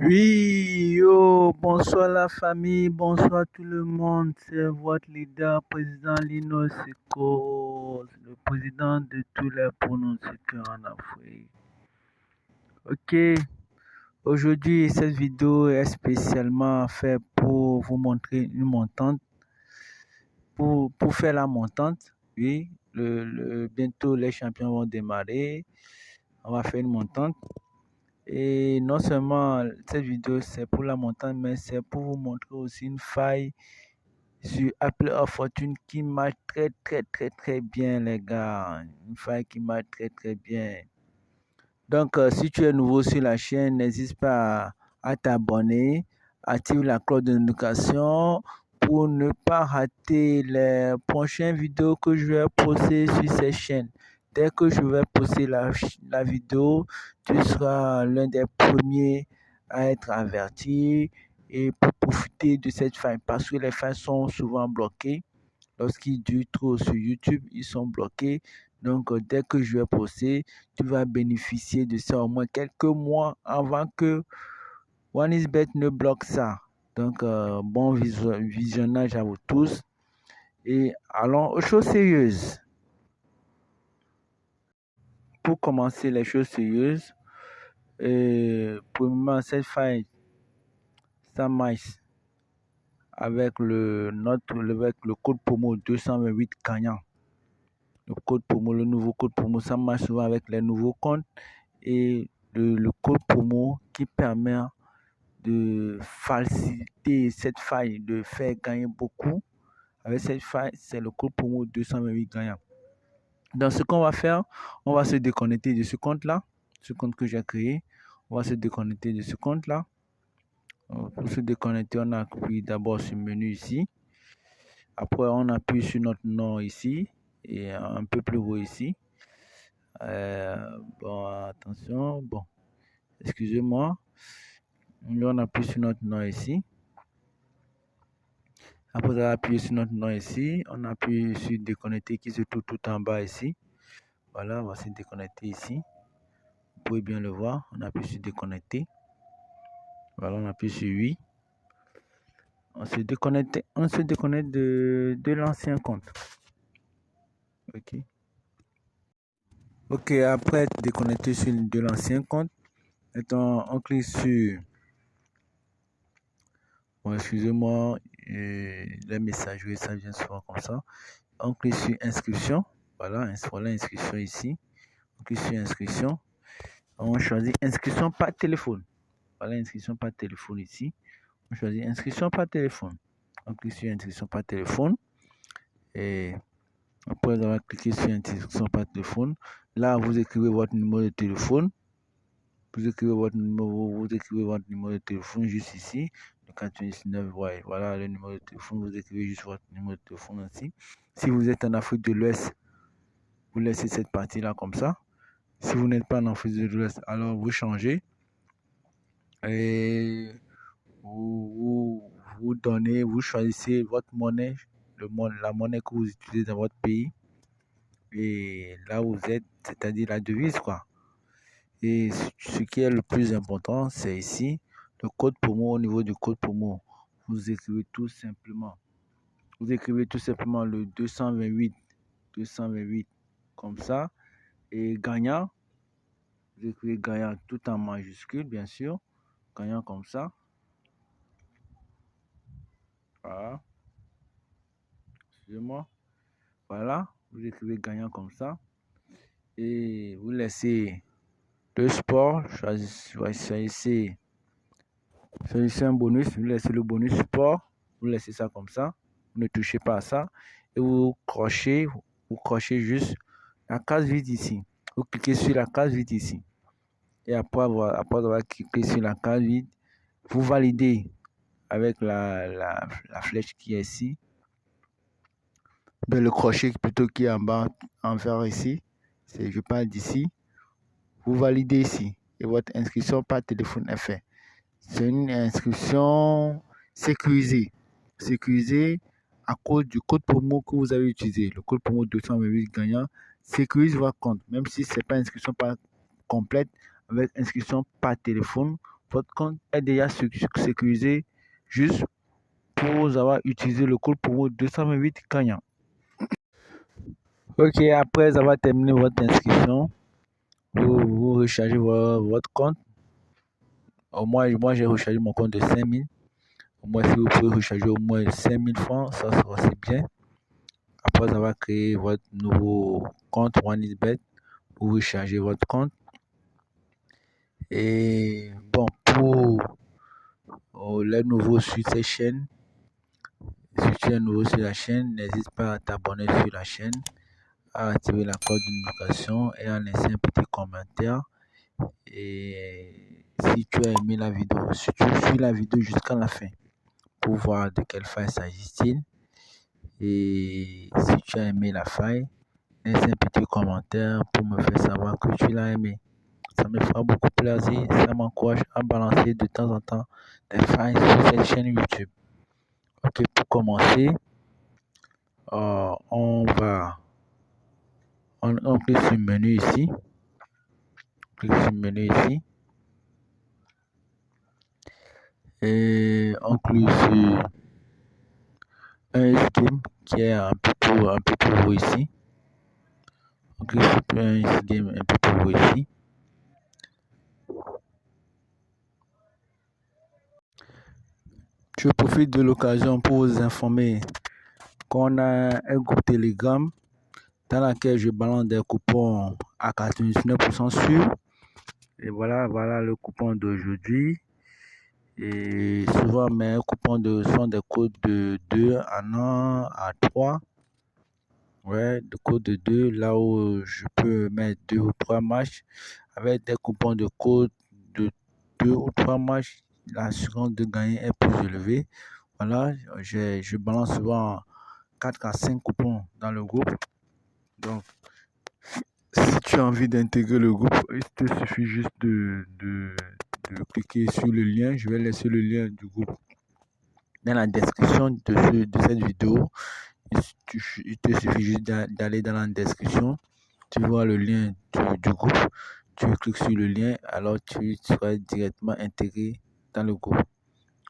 Oui, yo, bonsoir la famille, bonsoir tout le monde. C'est votre leader, président Lino Seko, le président de tous les pronostiqueurs en Afrique. Ok, aujourd'hui, cette vidéo est spécialement faite pour vous montrer une montante, pour faire la montante. Oui, bientôt les champions vont démarrer. On va faire une montante. Et non seulement cette vidéo c'est pour la montagne, mais c'est pour vous montrer aussi une faille sur Apple of Fortune qui marche très bien les gars. Une faille qui marche très bien. Donc si tu es nouveau sur la chaîne, n'hésite pas à t'abonner, active la cloche de notification pour ne pas rater les prochaines vidéos que je vais poster sur cette chaîne. Dès que je vais poster la vidéo, tu seras l'un des premiers à être averti et pour profiter de cette faille parce que les failles sont souvent bloquées. Lorsqu'ils durent trop sur YouTube, ils sont bloqués. Donc, dès que je vais poster, tu vas bénéficier de ça au moins quelques mois avant que OneXBet ne bloque ça. Donc, bon visionnage à vous tous. Et allons aux choses sérieuses. Pour commencer les choses sérieuses, premièrement, cette faille, ça marche avec avec le code promo 228 gagnant. Le nouveau code promo, ça marche souvent avec les nouveaux comptes et le code promo qui permet de faciliter cette faille, de faire gagner beaucoup. Avec cette faille, c'est le code promo 228 gagnant. Donc, ce qu'on va faire, on va se déconnecter de ce compte-là, ce compte que j'ai créé. On va se déconnecter de ce compte-là. Pour se déconnecter, on appuie d'abord sur le menu ici. Après, on appuie sur notre nom ici et un peu plus haut ici. Bon, attention, bon, excusez-moi. On appuie sur notre nom ici. Après avoir appuyé sur notre nom ici, on appuie sur déconnecter qui se trouve tout en bas ici. Voilà, on va se déconnecter ici. Vous pouvez bien le voir. On appuie sur déconnecter. Voilà, on appuie sur oui. On se déconnecte de l'ancien compte. Ok. Ok, après être déconnecté de l'ancien compte, maintenant on clique sur. Bon, excusez-moi, les messageries, ça vient souvent comme ça. On clique sur inscription. Voilà inscription ici. On clique sur inscription. On choisit inscription par téléphone. Voilà, inscription par téléphone ici. On choisit inscription par téléphone. On clique sur inscription par téléphone. Et après avoir cliqué sur inscription par téléphone, là, vous écrivez votre numéro de téléphone. Vous écrivez votre numéro de téléphone juste ici. Le 419, ouais, voilà le numéro de téléphone. Vous écrivez juste votre numéro de téléphone ici. Si vous êtes en Afrique de l'Ouest, vous laissez cette partie-là comme ça. Si vous n'êtes pas en Afrique de l'Ouest, alors vous changez. Et vous choisissez votre monnaie, la monnaie que vous utilisez dans votre pays. Et là où vous êtes, c'est-à-dire la devise, quoi. Et ce qui est le plus important, c'est ici, le code promo. Au niveau du code promo, vous écrivez tout simplement le 228 comme ça. Et gagnant, vous écrivez gagnant tout en majuscule, bien sûr. Gagnant comme ça. Voilà. Excusez-moi. Voilà. Vous écrivez gagnant comme ça. Et vous laissez le sport. Choisissez un bonus. Vous laissez le bonus sport. Vous laissez ça comme ça. Vous ne touchez pas à ça. Et vous crochez juste la case vide ici. Vous cliquez sur la case vide ici. Et après avoir cliqué sur la case vide, vous validez avec la flèche qui est ici. Le crochet plutôt qui est en bas, en vert ici. Je parle d'ici. Vous validez ici. Et votre inscription par téléphone est faite. C'est une inscription sécurisée. Sécurisée à cause du code promo que vous avez utilisé. Le code promo 228 gagnant sécurise votre compte. Même si ce n'est pas inscription complète, avec inscription par téléphone, votre compte est déjà sécurisé juste pour avoir utilisé le code promo 228 Kanya. Ok, après avoir terminé votre inscription, vous rechargez votre compte. Moi j'ai rechargé mon compte de 5000. Au moins, si vous pouvez recharger au moins 5000 francs, ça sera assez bien. Après avoir créé votre nouveau compte OneXBet, vous rechargez votre compte. Et bon, pour les nouveaux sur cette chaîne, si tu es nouveau sur la chaîne, n'hésite pas à t'abonner sur la chaîne, à activer la cloche de notification et à laisser un petit commentaire. Et si tu as aimé la vidéo, si tu suis la vidéo jusqu'à la fin pour voir de quelle faille s'agit-il. Et si tu as aimé la faille, laisse un petit commentaire pour me faire savoir que tu l'as aimé. Ça me fera beaucoup plaisir, ça m'encourage à balancer de temps en temps des failles sur cette chaîne YouTube. Ok, pour commencer, on clique sur le menu ici. Et on clique sur un game qui est un peu plus haut ici. On clique sur un game un peu plus haut ici. Je profite de l'occasion pour vous informer qu'on a un groupe Telegram dans lequel je balance des coupons à 99% sûr. Et voilà le coupon d'aujourd'hui. Et souvent mes coupons sont des codes de 2 à 1 à 3. Ouais, des codes de 2, là où je peux mettre 2 ou 3 matchs. Avec des coupons de code de 2 ou 3 matchs, l'assurance de gagner est plus élevée. Voilà, je balance souvent 4 à 5 coupons dans le groupe. Donc, si tu as envie d'intégrer le groupe, il te suffit juste de cliquer sur le lien. Je vais laisser le lien du groupe dans la description de cette vidéo. Il te suffit juste d'aller dans la description. Tu vois le lien du groupe. Tu cliques sur le lien, alors tu seras directement intégré dans le groupe.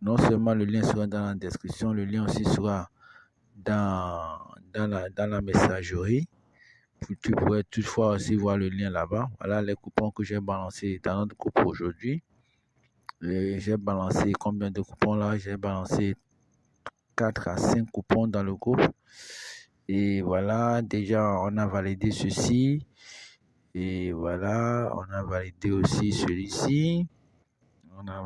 Non seulement le lien sera dans la description, le lien aussi sera dans la messagerie. Tu pourrais toutefois aussi voir le lien là-bas. Voilà les coupons que j'ai balancés dans notre groupe aujourd'hui. J'ai balancé combien de coupons là? J'ai balancé 4 à 5 coupons dans le groupe. Et voilà, déjà on a validé ceci. Et voilà, on a validé aussi celui-ci. On a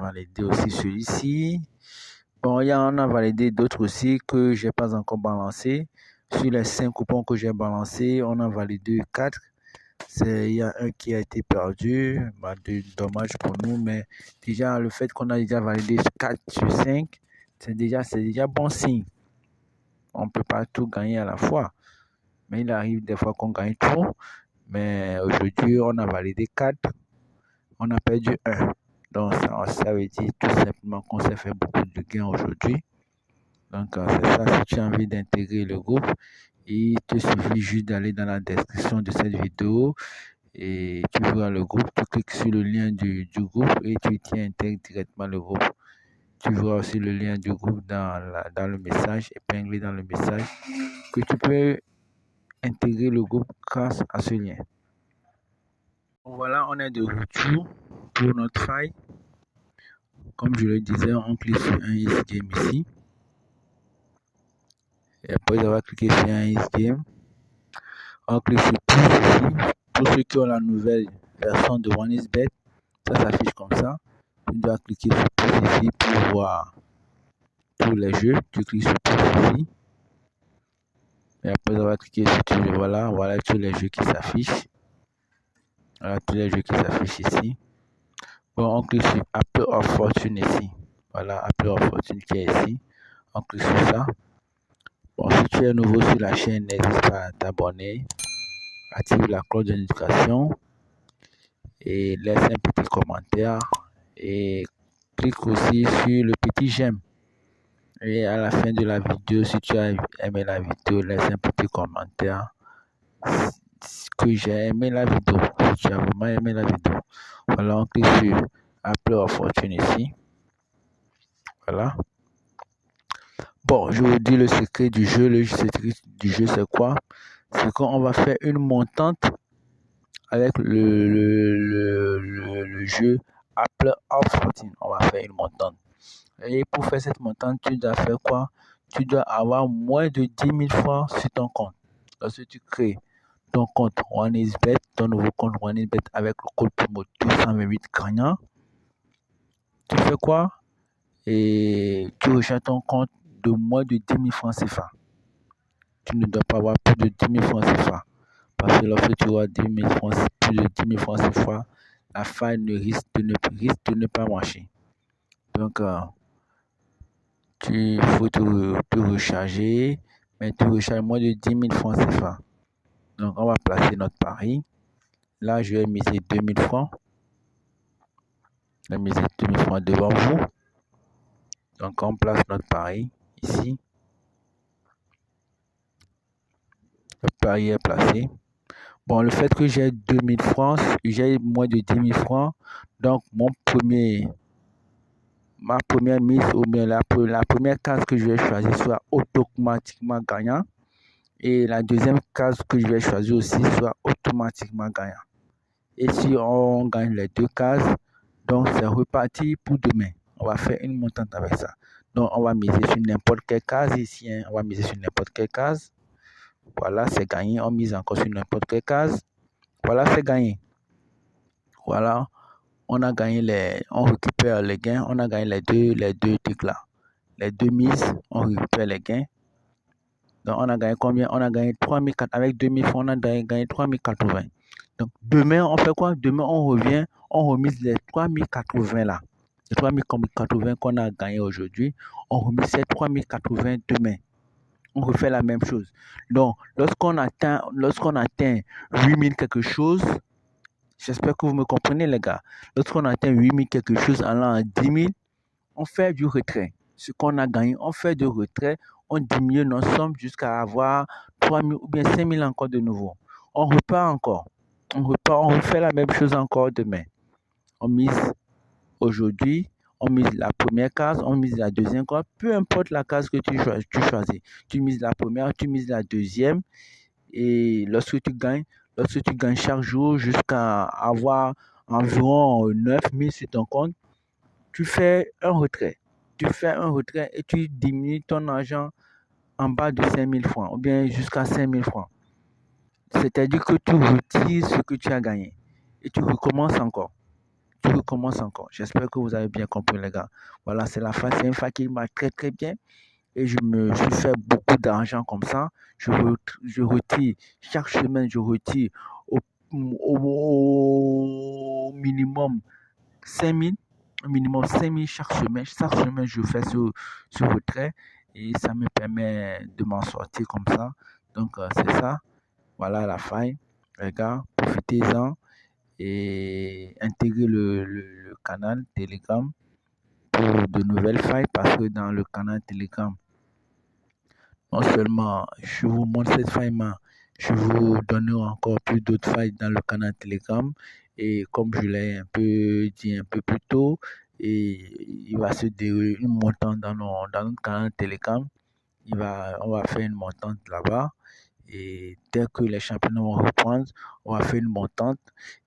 validé d'autres aussi que j'ai pas encore balancé. Sur les 5 coupons que j'ai balancés, on a validé 4. Il y a un qui a été perdu. Dommage pour nous, mais déjà le fait qu'on a déjà validé 4 sur 5, c'est déjà bon signe. On ne peut pas tout gagner à la fois. Mais il arrive des fois qu'on gagne tout. Mais aujourd'hui, on a validé 4. On a perdu 1. Donc, ça veut dire tout simplement qu'on s'est fait beaucoup de gains aujourd'hui. Donc, c'est ça. Si tu as envie d'intégrer le groupe, il te suffit juste d'aller dans la description de cette vidéo et tu verras le groupe. Tu cliques sur le lien du groupe et tu intègres directement le groupe. Tu verras aussi le lien du groupe dans le message, épinglé dans le message, que tu peux intégrer le groupe grâce à ce lien. Voilà, on est de retour pour notre faille. Comme je le disais, on clique sur un Easy Game ici. Et après avoir cliqué sur un Easy Game, on clique sur plus ici. Pour ceux qui ont la nouvelle version de OneXBet, ça s'affiche comme ça. Tu dois cliquer sur plus ici pour voir tous les jeux. Tu cliques sur plus ici. Et après avoir cliqué sur tous les voilà tous les jeux qui s'affichent. Voilà tous les jeux qui s'affichent ici. Bon, on clique sur Apple of Fortune ici. Voilà, Apple of Fortune qui est ici. On clique sur ça. Bon, si tu es nouveau sur la chaîne, n'hésite pas à t'abonner. Active la cloche de notification. Et laisse un petit commentaire. Et clique aussi sur le petit j'aime. Et à la fin de la vidéo, si tu as aimé la vidéo, laisse un petit commentaire que j'ai aimé la vidéo. Si tu as vraiment aimé la vidéo. Voilà, on clique sur Apple of Fortune ici. Voilà. Bon, je vous dis le secret du jeu. Le secret du jeu, c'est quoi? C'est qu'on va faire une montante avec le jeu Apple of Fortune. On va faire une montante. Et pour faire cette montante, tu dois faire quoi? Tu dois avoir moins de 10 000 francs sur ton compte. Lorsque tu crées ton compte OneXBet, ton nouveau compte OneXBet avec le code promo 228 gagnant, tu fais quoi? Et tu recharges ton compte de moins de 10 000 francs CFA. Tu ne dois pas avoir plus de 10 000 francs CFA. Parce que lorsque tu as 10 000 francs, plus de 10 000 francs CFA, la faille risque de ne pas marcher. Donc, il faut te recharger, mais tu recharges moins de 10 000 francs CFA. Donc, on va placer notre pari. Là, je vais miser 2 000 francs. Je vais miser 2 000 francs devant vous. Donc, on place notre pari ici. Le pari est placé. Bon, le fait que j'ai 2 000 francs, j'ai moins de 10 000 francs. Donc, ma première mise ou bien la première case que je vais choisir soit automatiquement gagnant. Et la deuxième case que je vais choisir aussi soit automatiquement gagnant. Et si on gagne les deux cases, donc c'est reparti pour demain. On va faire une montante avec ça. Donc on va miser sur n'importe quelle case ici. On va miser sur n'importe quelle case. Voilà, c'est gagné. On mise encore sur n'importe quelle case. Voilà, c'est gagné. Voilà, on a gagné on récupère les gains. On a gagné les deux trucs là. Les deux mises, on récupère les gains. Donc on a gagné combien? On a gagné 3004. Avec 2000 francs, on a gagné 3080. Donc demain, on fait quoi? Demain, on revient, on remise les 3080 là. Les 3080 qu'on a gagné aujourd'hui, on remet ces 3080 demain. On refait la même chose. Donc, lorsqu'on atteint 8000 quelque chose, j'espère que vous me comprenez les gars. Lorsqu'on atteint 8000 quelque chose allant à 10 000, on fait du retrait. Ce qu'on a gagné, on fait du retrait, on diminue nos sommes jusqu'à avoir 3 000 ou bien 5 000 encore de nouveau. On repart encore. On refait la même chose encore demain. On mise aujourd'hui, on mise la première case, on mise la deuxième case, peu importe la case que tu choisis. Tu mises la première, tu mises la deuxième, et lorsque tu gagnes chaque jour jusqu'à avoir environ 9 000 sur ton compte, tu fais un retrait. Tu fais un retrait et tu diminues ton argent en bas de 5 000 francs ou bien jusqu'à 5 000 francs. C'est-à-dire que tu retires ce que tu as gagné et tu recommences encore. J'espère que vous avez bien compris, les gars. Voilà, c'est une faille qui marche très très bien. Et je suis fait beaucoup d'argent comme ça. Je retire, chaque semaine, je retire au minimum 5 000. Au minimum 5 000 chaque semaine. Chaque semaine, je fais ce retrait. Et ça me permet de m'en sortir comme ça. Donc, c'est ça. Voilà la faille. Les gars, profitez-en et intégrez le canal Telegram pour de nouvelles failles parce que dans le canal Telegram, non seulement je vous montre cette faille, mais je vous donne encore plus d'autres failles dans le canal Telegram. Et comme je l'ai un peu dit un peu plus tôt, et il va se dérouler une montante dans notre canal Telegram. On va faire une montante là-bas. Et dès que les championnats vont reprendre, on va faire une montante.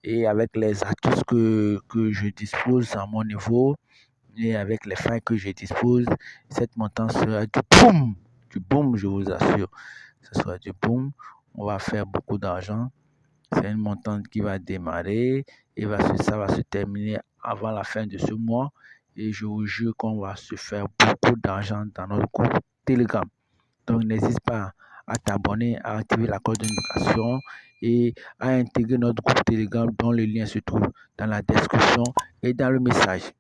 Et avec les atouts que je dispose à mon niveau et avec les failles que je dispose, cette montante sera du boom! Du boom, je vous assure. Ce sera du boom. On va faire beaucoup d'argent. C'est une montante qui va démarrer et ça va se terminer avant la fin de ce mois. Et je vous jure qu'on va se faire beaucoup d'argent dans notre groupe Telegram. Donc, n'hésite pas à t'abonner, à activer la cloche de notification et à intégrer notre groupe Telegram dont le lien se trouve dans la description et dans le message.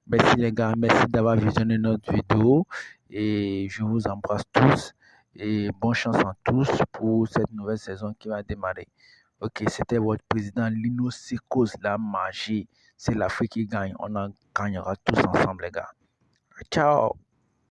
Merci les gars, merci d'avoir visionné notre vidéo et je vous embrasse tous et bonne chance à tous pour cette nouvelle saison qui va démarrer. Ok, c'était votre président Lino Sekos, la magie. C'est l'Afrique qui gagne. On en gagnera tous ensemble les gars. Ciao!